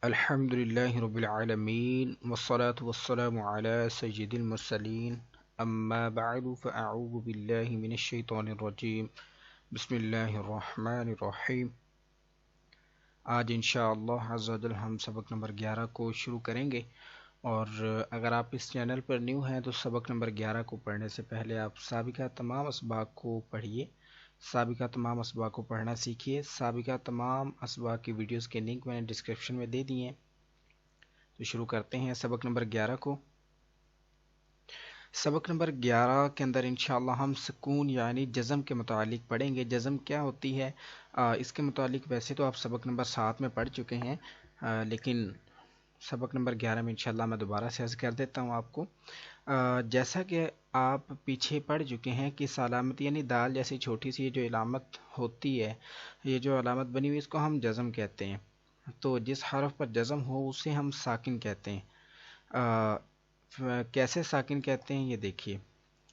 الحمدللہ رب العالمین والصلاة والسلام علی سید المرسلین اما بعد فاعوذ باللہ من الشیطان الرجیم بسم اللہ الرحمن الرحیم۔ آج انشاءاللہ عز و جل ہم سبق نمبر 11 کو شروع کریں گے، اور اگر آپ اس چینل پر نیو ہیں تو سبق نمبر 11 کو پڑھنے سے پہلے آپ سابقہ تمام اسباق کو پڑھیے، سابقہ تمام اسباق کو پڑھنا سیکھیے۔ سابقہ تمام اسباق کی ویڈیوز کے لنک میں نے ڈسکرپشن میں دے دیے ہیں۔ تو شروع کرتے ہیں سبق نمبر 11 کو۔ سبق نمبر 11 کے اندر انشاءاللہ ہم سکون یعنی جزم کے متعلق پڑھیں گے۔ جزم کیا ہوتی ہے اس کے متعلق ویسے تو آپ سبق نمبر 7 میں پڑھ چکے ہیں، لیکن سبق نمبر 11 میں انشاءاللہ میں دوبارہ سے عرض کر دیتا ہوں آپ کو۔ جیسا کہ آپ پیچھے پڑھ چکے ہیں کہ علامت یعنی دال جیسی چھوٹی سی جو علامت ہوتی ہے، یہ جو علامت بنی ہوئی اس کو ہم جزم کہتے ہیں۔ تو جس حرف پر جزم ہو اسے ہم ساکن کہتے ہیں۔ کیسے ساکن کہتے ہیں یہ دیکھیے،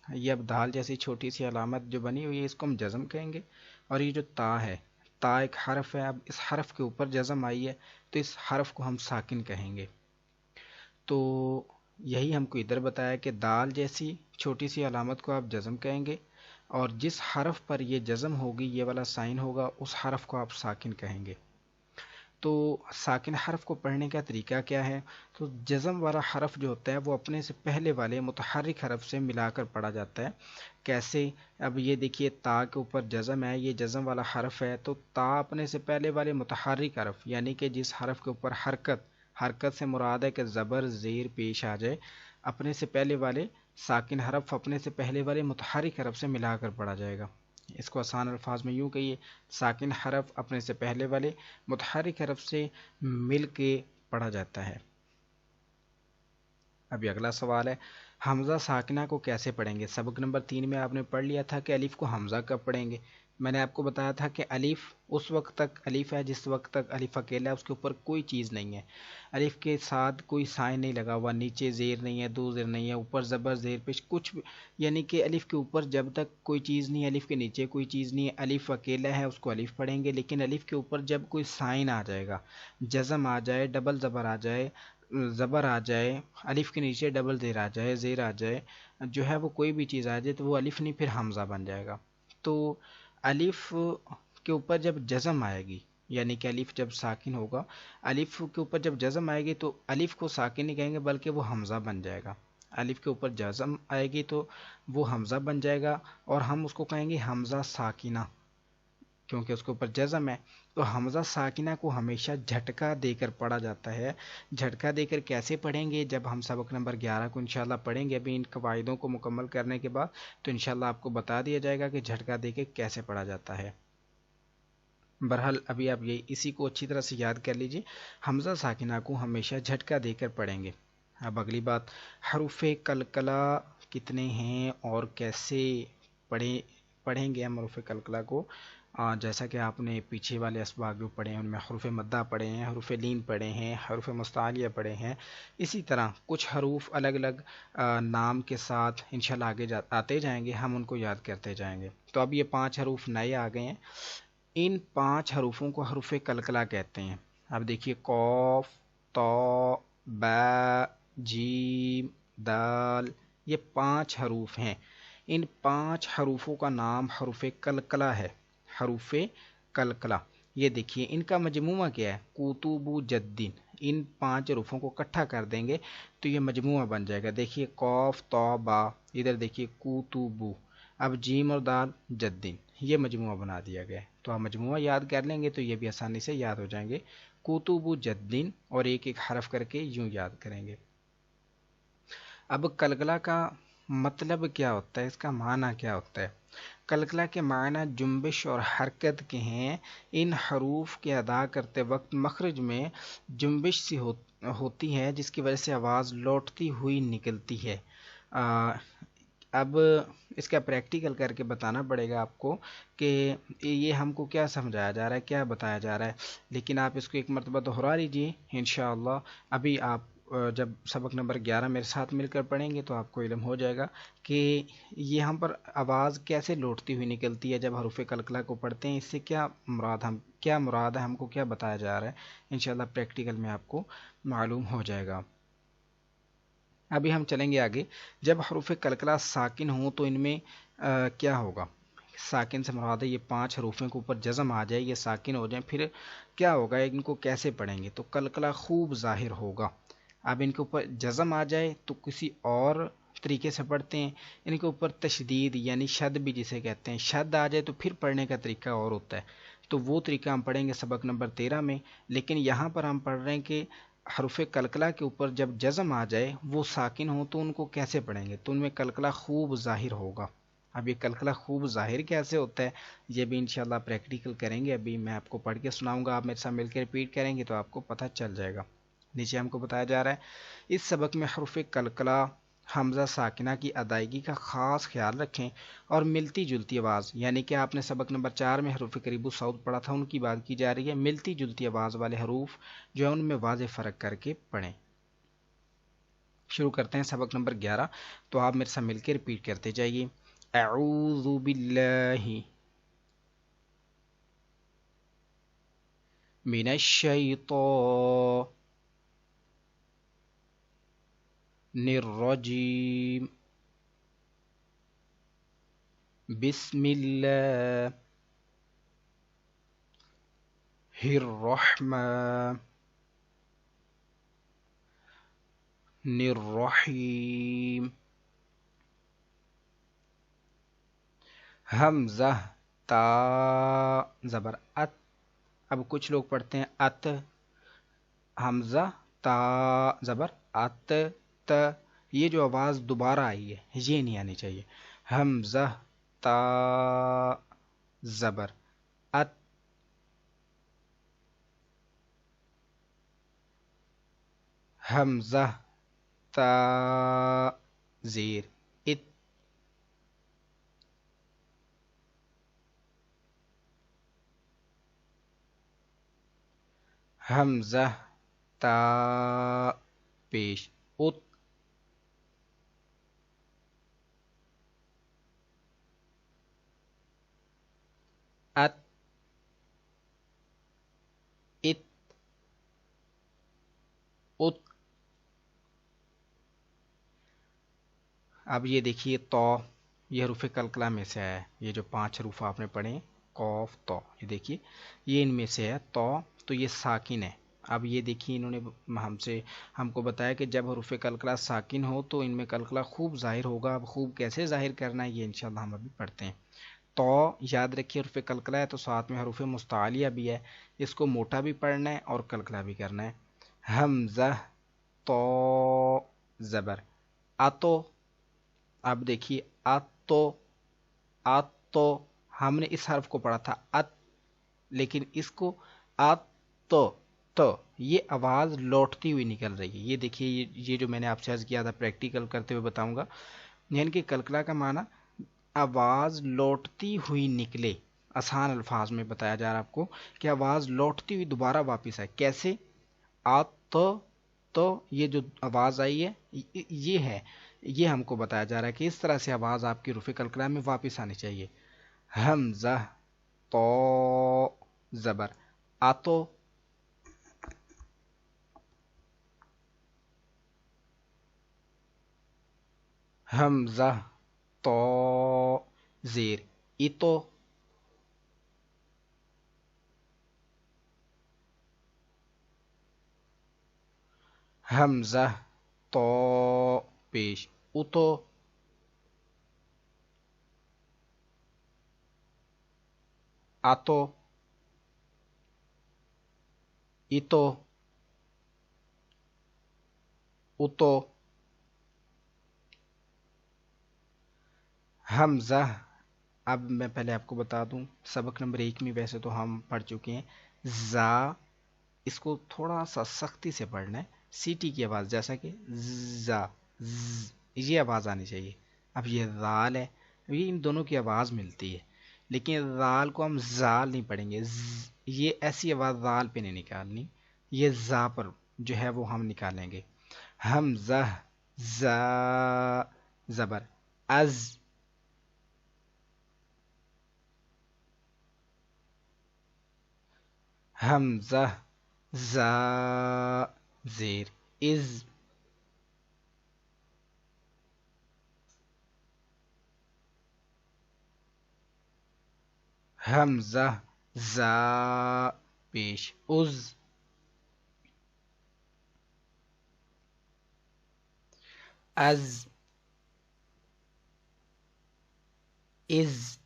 یہ اب دال جیسی چھوٹی سی علامت جو بنی ہوئی ہے اس کو ہم جزم کہیں گے، اور یہ جو تا ہے، تا ایک حرف ہے، اب اس حرف کے اوپر جزم آئی ہے تو اس حرف کو ہم ساکن کہیں گے۔ تو یہی ہم کو ادھر بتایا کہ دال جیسی چھوٹی سی علامت کو آپ جزم کہیں گے، اور جس حرف پر یہ جزم ہوگی، یہ والا سائن ہوگا، اس حرف کو آپ ساکن کہیں گے۔ تو ساکن حرف کو پڑھنے کا طریقہ کیا ہے؟ تو جزم والا حرف جو ہوتا ہے وہ اپنے سے پہلے والے متحرک حرف سے ملا کر پڑھا جاتا ہے۔ کیسے؟ اب یہ دیکھیے تا کے اوپر جزم ہے، یہ جزم والا حرف ہے، تو تا اپنے سے پہلے والے متحرک حرف یعنی کہ جس حرف کے اوپر حرکت سے مراد ہے کہ زبر زیر پیش آ جائے، اپنے سے پہلے والے ساکن حرف اپنے سے پہلے والے متحرک حرف سے ملا کر پڑھا جائے گا۔ اس کو آسان الفاظ میں یوں کہیے، ساکن حرف اپنے سے پہلے والے متحرک حرف سے مل کے پڑھا جاتا ہے۔ ابھی اگلا سوال ہے، حمزہ ساکنہ کو کیسے پڑھیں گے؟ سبق نمبر 3 میں آپ نے پڑھ لیا تھا کہ الف کو حمزہ کب پڑھیں گے۔ میں نے آپ کو بتایا تھا کہ الف اس وقت تک الف ہے جس وقت تک الف اکیلا ہے، اس کے اوپر کوئی چیز نہیں ہے، الف کے ساتھ کوئی سائن نہیں لگا ہوا، نیچے زیر نہیں ہے، دو زیر نہیں ہے، اوپر زبر زیر پیش کچھ بھی، یعنی کہ الف کے اوپر جب تک کوئی چیز نہیں ہے، الف کے نیچے کوئی چیز نہیں ہے، الف اکیلا ہے، اس کو الف پڑھیں گے۔ لیکن الف کے اوپر جب کوئی سائن آ جائے گا، جزم آ جائے، ڈبل زبر آ جائے، زبر آ جائے، الف کے نیچے ڈبل زیر آ جائے، زیر آ جائے، جو ہے وہ کوئی بھی چیز آ جائے تو وہ الف نہیں، پھر حمزہ بن جائے گا۔ تو الف کے اوپر جب جزم آئے گی، یعنی کہ الف جب ساکن ہوگا، الف کے اوپر جب جزم آئے گی تو الف کو ساکن نہیں کہیں گے بلکہ وہ حمزہ بن جائے گا۔ الف کے اوپر جزم آئے گی تو وہ حمزہ بن جائے گا، اور ہم اس کو کہیں گے حمزہ ساکنہ، کیونکہ اس کے اوپر جزم ہے۔ تو حمزہ ساکنہ کو ہمیشہ جھٹکا دے کر پڑھا جاتا ہے۔ جھٹکا دے کر کیسے پڑھیں گے؟ جب ہم سبق نمبر 11 کو انشاءاللہ پڑھیں گے، ابھی ان قواعدوں کو مکمل کرنے کے بعد تو انشاءاللہ آپ کو بتا دیا جائے گا کہ جھٹکا دے کے کیسے پڑھا جاتا ہے۔ بہرحال ابھی آپ یہ اسی کو اچھی طرح سے یاد کر لیجئے، حمزہ ساکنہ کو ہمیشہ جھٹکا دے کر پڑھیں گے۔ اب اگلی بات، حروف قلقلہ کتنے ہیں اور کیسے پڑھیں گے ہم حروف قلقلہ کو؟ جیسا کہ آپ نے پیچھے والے اسباق جو پڑھے ہیں ان میں حروف مدہ پڑھے ہیں، حروف لین پڑھے ہیں، حروف مستعلیہ پڑھے ہیں، اسی طرح کچھ حروف الگ الگ نام کے ساتھ انشاءاللہ آگے آتے جائیں گے، ہم ان کو یاد کرتے جائیں گے۔ تو اب یہ 5 حروف نئے آ گئے ہیں، ان 5 حروفوں کو حروف قلقلہ کہتے ہیں۔ اب دیکھیے، قاف، طا، با، جیم، دال، یہ 5 حروف ہیں۔ ان 5 حروفوں کا نام حروف قلقلہ ہے، حروف قلقلہ۔ یہ دیکھیے ان کا مجموعہ کیا ہے؟ قطب جدین۔ ان 5 حروفوں کو اکٹھا کر دیں گے تو یہ مجموعہ بن جائے گا۔ دیکھیے قاف، طا، با، ادھر دیکھیے قطب، اب جیم اور دال جدین، یہ مجموعہ بنا دیا گیا ہے۔ تو آپ مجموعہ یاد کر لیں گے تو یہ بھی آسانی سے یاد ہو جائیں گے، قطب جدین، اور ایک ایک حرف کر کے یوں یاد کریں گے۔ اب قلقلہ کا مطلب کیا ہوتا ہے، اس کا معنی کیا ہوتا ہے؟ قلقلہ کے معنی جنبش اور حرکت کے ہیں۔ ان حروف کے ادا کرتے وقت مخرج میں جنبش سی ہوتی ہے جس کی وجہ سے آواز لوٹتی ہوئی نکلتی ہے۔ اب اس کا پریکٹیکل کر کے بتانا پڑے گا آپ کو کہ یہ ہم کو کیا سمجھایا جا رہا ہے، کیا بتایا جا رہا ہے، لیکن آپ اس کو ایک مرتبہ دہرا لیجئے انشاءاللہ۔ ابھی آپ جب سبق نمبر 11 میرے ساتھ مل کر پڑھیں گے تو آپ کو علم ہو جائے گا کہ یہاں پر آواز کیسے لوٹتی ہوئی نکلتی ہے جب حروف قلقلہ کو پڑھتے ہیں، اس سے کیا مراد ہے، ہم کو کیا بتایا جا رہا ہے، انشاءاللہ پریکٹیکل میں آپ کو معلوم ہو جائے گا۔ ابھی ہم چلیں گے آگے۔ جب حروف قلقلہ ساکن ہوں تو ان میں کیا ہوگا؟ ساکن سے مراد ہے یہ 5 حروفوں کے اوپر جزم آ جائے، یہ ساکن ہو جائیں، پھر کیا ہوگا، ان کو کیسے پڑھیں گے؟ تو قلقلہ خوب ظاہر ہوگا۔ اب ان کے اوپر جزم آ جائے تو کسی اور طریقے سے پڑھتے ہیں، ان کے اوپر تشدید یعنی شد بھی جسے کہتے ہیں، شد آ جائے تو پھر پڑھنے کا طریقہ اور ہوتا ہے، تو وہ طریقہ ہم پڑھیں گے سبق نمبر 13 میں۔ لیکن یہاں پر ہم پڑھ رہے ہیں کہ حروف قلقلہ کے اوپر جب جزم آ جائے، وہ ساکن ہوں، تو ان کو کیسے پڑھیں گے؟ تو ان میں قلقلہ خوب ظاہر ہوگا۔ اب یہ قلقلہ خوب ظاہر کیسے ہوتا ہے، یہ بھی انشاءاللہ پریکٹیکل کریں گے، ابھی میں آپ کو پڑھ کے سناؤں گا، آپ میرے ساتھ مل کے ریپیٹ کریں گے تو آپ کو پتہ چل جائے گا۔ نیچے ہم کو بتایا جا رہا ہے، اس سبق میں حروف قلقلہ حمزہ ساکنہ کی ادائیگی کا خاص خیال رکھیں اور ملتی جلتی آواز، یعنی کہ آپ نے سبق نمبر 4 میں حروف قریب الصوت پڑھا تھا، ان کی بات کی جا رہی ہے، ملتی جلتی آواز والے حروف جو ہے ان میں واضح فرق کر کے پڑھیں۔ شروع کرتے ہیں سبق نمبر 11، تو آپ میرے ساتھ مل کے ریپیٹ کرتے جائیے۔ اعوذ باللہ من الشیطان الرجیم، بسم اللہ الرحمن الرحیم۔ حمزہ تا زبر ات، اب کچھ لوگ پڑھتے ہیں ات، حمزہ تا زبر ات ت، یہ جو آواز دوبارہ آئی ہے یہ نہیں آنی چاہیے۔ حمزہ تا زبر ات، حمزہ تا زیر ات، حمزہ تا پیش ات، ات ات ات۔ اب یہ دیکھیے تو، یہ حروف قلقلہ میں سے ہے، یہ جو 5 حروف آپ نے پڑھے قوف تو، یہ دیکھیے یہ ان میں سے ہے تو یہ ساکن ہے۔ اب یہ دیکھیے انہوں نے ہم کو بتایا کہ جب حروف قلقلہ ساکن ہو تو ان میں قلقلہ خوب ظاہر ہوگا۔ اب خوب کیسے ظاہر کرنا ہے یہ انشاءاللہ ہم ابھی پڑھتے ہیں۔ تو یاد رکھیے حروف قلقلہ ہے تو ساتھ میں حروف مستعلیہ بھی ہے، اس کو موٹا بھی پڑھنا ہے اور قلقلہ بھی کرنا ہے۔ حمزہ تو زبر اتو، اب دیکھیے اتو ہم نے اس حرف کو پڑھا تھا ات، لیکن اس کو تو یہ آواز لوٹتی ہوئی نکل رہی ہے۔ یہ دیکھیے یہ جو میں نے آپ سے عرض کیا تھا پریکٹیکل کرتے ہوئے بتاؤں گا، یعنی کہ قلقلہ کا معنی آواز لوٹتی ہوئی نکلے، آسان الفاظ میں بتایا جا رہا ہے آپ کو کہ آواز لوٹتی ہوئی دوبارہ واپس آئے۔ کیسے؟ تو یہ جو آواز آئی ہے یہ ہے، یہ ہم کو بتایا جا رہا ہے کہ اس طرح سے آواز آپ کی حروف قلقلہ میں واپس آنی چاہیے۔ حمزہ تو زبر آتو، حمزہ تو زیر ایتو، حمزہ تو پیش اتو، آتو ایتو اتو۔ حمزہ، اب میں پہلے آپ کو بتا دوں سبق نمبر 1 میں ویسے تو ہم پڑھ چکے ہیں زا، اس کو تھوڑا سا سختی سے پڑھنا ہے، سیٹی کی آواز جیسا کہ زا یہ آواز آنی چاہیے۔ اب یہ زال ہے، یہ ان دونوں کی آواز ملتی ہے، لیکن زال کو ہم زال نہیں پڑھیں گے، یہ ایسی آواز زال پہ نہیں نکالنی، یہ زا پر جو ہے وہ ہم نکالیں گے۔ حمزہ زا زبر از، حمزہ زا زیر از، حمزہ زا پیش از، از از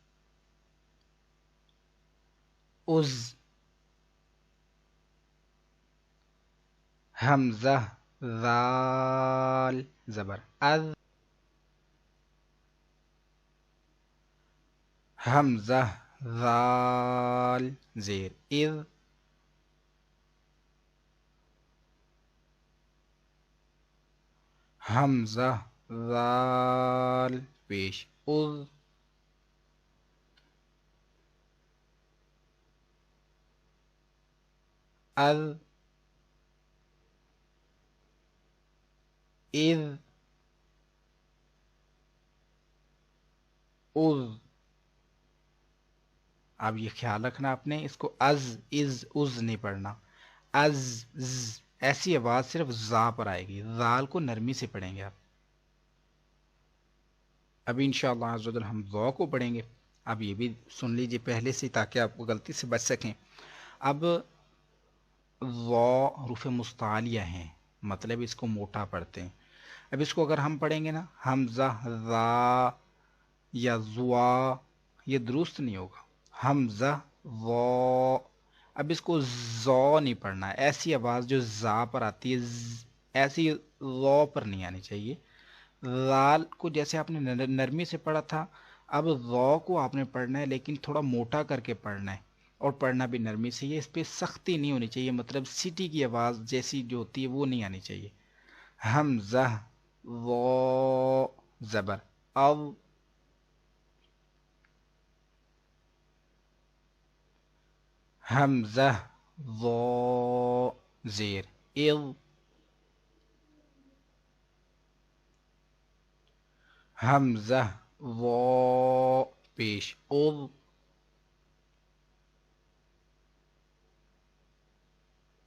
از، حمزہ ذال زبر از، حمزہ ذال زیر از، حمزہ ذال پیش از، از از از، اب یہ خیال رکھنا آپ نے، اس کو از از نہیں پڑھنا، از ایسی آواز صرف زا پر آئے گی، زال کو نرمی سے پڑھیں گے آپ۔ ابھی انشاءاللہ عز و جل ہم ذو کو پڑھیں گے، اب یہ بھی سن لیجئے پہلے سے تاکہ آپ کو غلطی سے بچ سکیں۔ اب ذو حروف مستعلیہ ہیں، مطلب اس کو موٹا پڑھتے ہیں۔ اب اس کو اگر ہم پڑھیں گے نا حمزہ ذا یا زوا، یہ درست نہیں ہوگا، حمزہ ذو، اب اس کو زو نہیں پڑھنا، ایسی آواز جو زا پر آتی ہے ایسی ذو پر نہیں آنی چاہیے۔ لال کو جیسے آپ نے نرمی سے پڑھا تھا، اب ذو کو آپ نے پڑھنا ہے لیکن تھوڑا موٹا کر کے پڑھنا ہے، اور پڑھنا بھی نرمی سے، یہ اس پہ سختی نہیں ہونی چاہیے، مطلب سٹی کی آواز جیسی جو ہوتی ہے وہ نہیں آنی چاہیے۔ حمزہ ذو زبر او، حمزہ ذو زیر اذ، حمزہ ذو پیش اذ،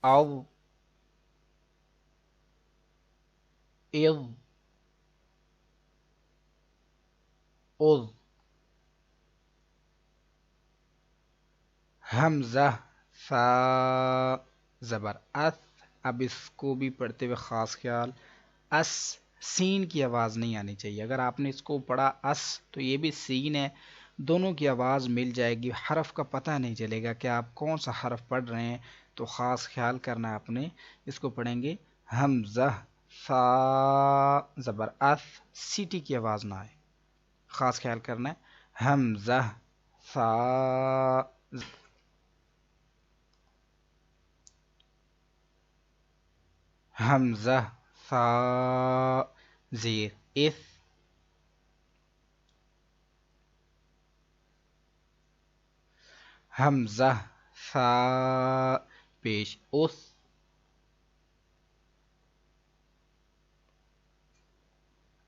او اذ اذ، حمزہ ثا زبر اس، اب اس کو بھی پڑھتے ہوئے خاص خیال، اس سین کی آواز نہیں آنی چاہیے، اگر آپ نے اس کو پڑھا اس تو یہ بھی سین ہے، دونوں کی آواز مل جائے گی، حرف کا پتہ نہیں چلے گا کہ آپ کون سا حرف پڑھ رہے ہیں، تو خاص خیال کرنا ہے آپ نے، اس کو پڑھیں گے حمزہ ثا زبر اس، سیٹی کی آواز نہ آئے، خاص خیال کرنا ہے، حمزہ ثا، حمزہ ثا زیر اف، حمزہ ثا پیش اس،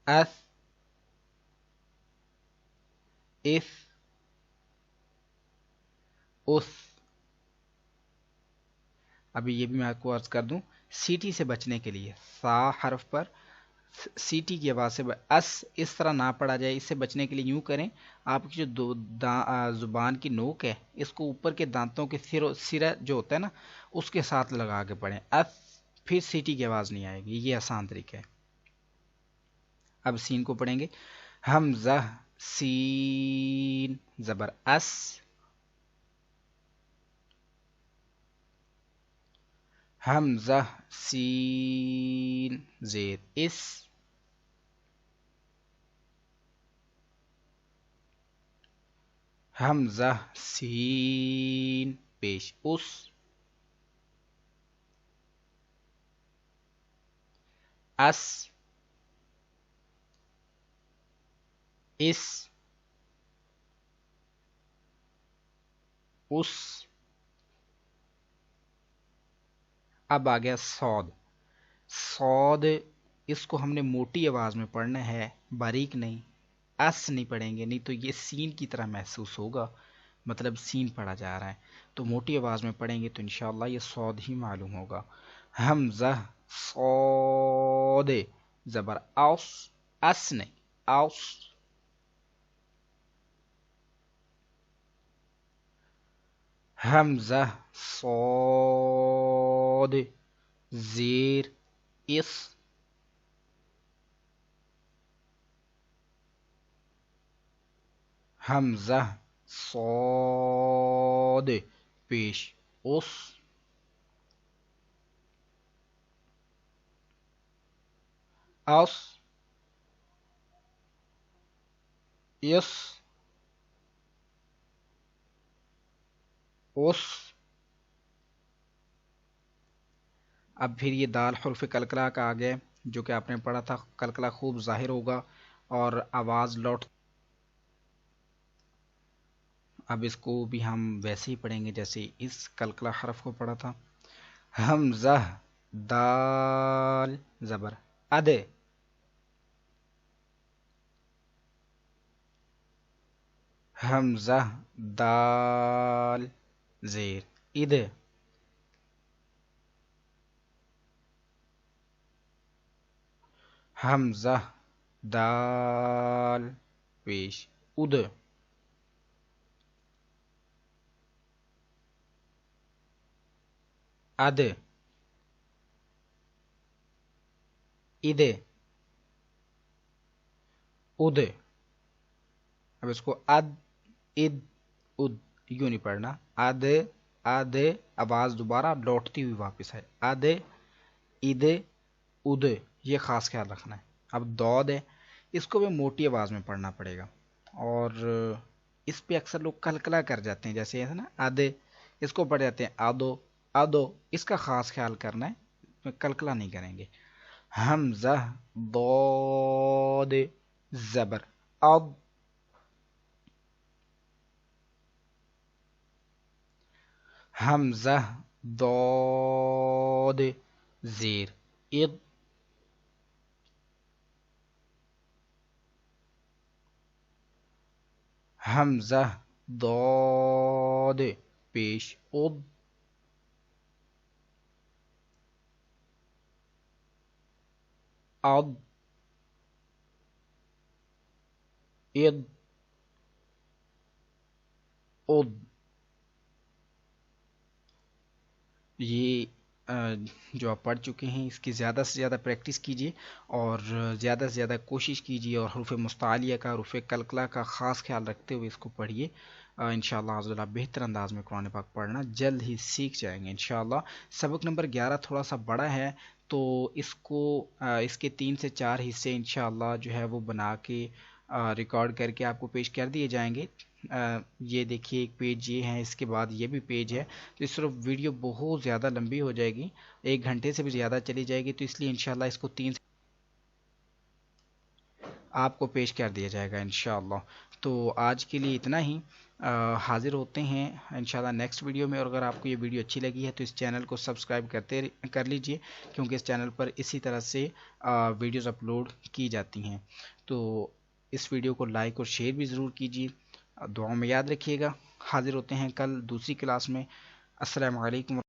اس اف اس، ابھی یہ بھی میں آپ کو عرض کر دوں، سیٹی سے بچنے کے لیے سا حرف پر سیٹی کی آواز سے اس طرح نہ پڑھا جائے، اس سے بچنے کے لیے یوں کریں، آپ کی جو زبان کی نوک ہے اس کو اوپر کے دانتوں کے سرا جو ہوتا ہے نا اس کے ساتھ لگا کے پڑھیں، پھر سیٹی کی آواز نہیں آئے گی، یہ آسان طریقہ ہے۔ اب سین کو پڑھیں گے، حمزہ سین زبر اس، حمزہ سین زیر اس، حمزہ سین پیش اس، اس اس اس، اب آ گیا صاد، صاد اس کو ہم نے موٹی آواز میں پڑھنا ہے، باریک نہیں، اس نہیں پڑھیں گے، نہیں تو یہ سین کی طرح محسوس ہوگا، مطلب سین پڑھا جا رہا ہے۔ تو موٹی آواز میں پڑھیں گے تو انشاءاللہ یہ صاد ہی معلوم ہوگا۔ حمزہ صاد، زبر اوس، اس نہیں، اوس۔ حمزہ صاد، زیر اس، حمزہ صاد پیش اس، اس، اس، اس۔ اب پھر یہ دال حرف کلکلا کا آ گیا جو کہ آپ نے پڑھا تھا، کلکلا خوب ظاہر ہوگا اور آواز لوٹ۔ اب اس کو بھی ہم ویسے ہی پڑھیں گے جیسے اس کلکلا حرف کو پڑھا تھا۔ حمزہ دال، زبر اد، حمزہ دال زیر اد، حمزہ دال پیش اد، اد، اد، اد۔ اب اس کو اد، اد، اد یوں نہیں پڑھنا، اد، اد، آواز دوبارہ لوٹتی ہوئی واپس ہے، اد، اد، اد، یہ خاص خیال رکھنا ہے۔ اب دود ہے، اس کو بھی موٹی آواز میں پڑھنا پڑے گا، اور اس پہ اکثر لوگ کلکلا کر جاتے ہیں، جیسے ہے نا آدھے، اس کو پڑھ جاتے ہیں آدو، آدو، اس کا خاص خیال کرنا ہے، کلکلا نہیں کریں گے۔ حمزہ ضاد، زبر اد، حمزہ ضاد زیر اض، حمزہ ضاد پیش اض، اض، اض، اض۔ یہ جو آپ پڑھ چکے ہیں اس کی زیادہ سے زیادہ پریکٹس کیجیے، اور زیادہ سے زیادہ کوشش کیجیے، اور حروف مستعلیہ کا، حروف کلکلا کا خاص خیال رکھتے ہوئے اس کو پڑھیے۔ انشاءاللہ عزوجل بہتر انداز میں قرآن پاک پڑھنا جلد ہی سیکھ جائیں گے انشاءاللہ۔ سبق نمبر 11 تھوڑا سا بڑا ہے، تو اس کو اس کے 3 سے 4 حصے انشاءاللہ جو ہے وہ بنا کے ریکارڈ کر کے آپ کو پیش کر دیے جائیں گے۔ یہ دیکھیے ایک پیج یہ ہے، اس کے بعد یہ بھی پیج ہے، تو اس طرف ویڈیو بہت زیادہ لمبی ہو جائے گی، 1 گھنٹے سے بھی زیادہ چلی جائے گی، تو اس لیے انشاءاللہ اس کو 3 آپ کو پیش کر دیا جائے گا انشاءاللہ۔ تو آج کے لیے اتنا ہی، حاضر ہوتے ہیں انشاءاللہ نیکسٹ ویڈیو میں، اور اگر آپ کو یہ ویڈیو اچھی لگی ہے تو اس چینل کو سبسکرائب کر لیجئے، کیونکہ اس چینل پر اسی طرح سے ویڈیوز اپلوڈ کی جاتی ہیں۔ تو اس ویڈیو کو لائک اور شیئر بھی ضرور کیجیے، دعاؤں میں یاد رکھیے گا۔ حاضر ہوتے ہیں کل دوسری کلاس میں۔ السلام علیکم۔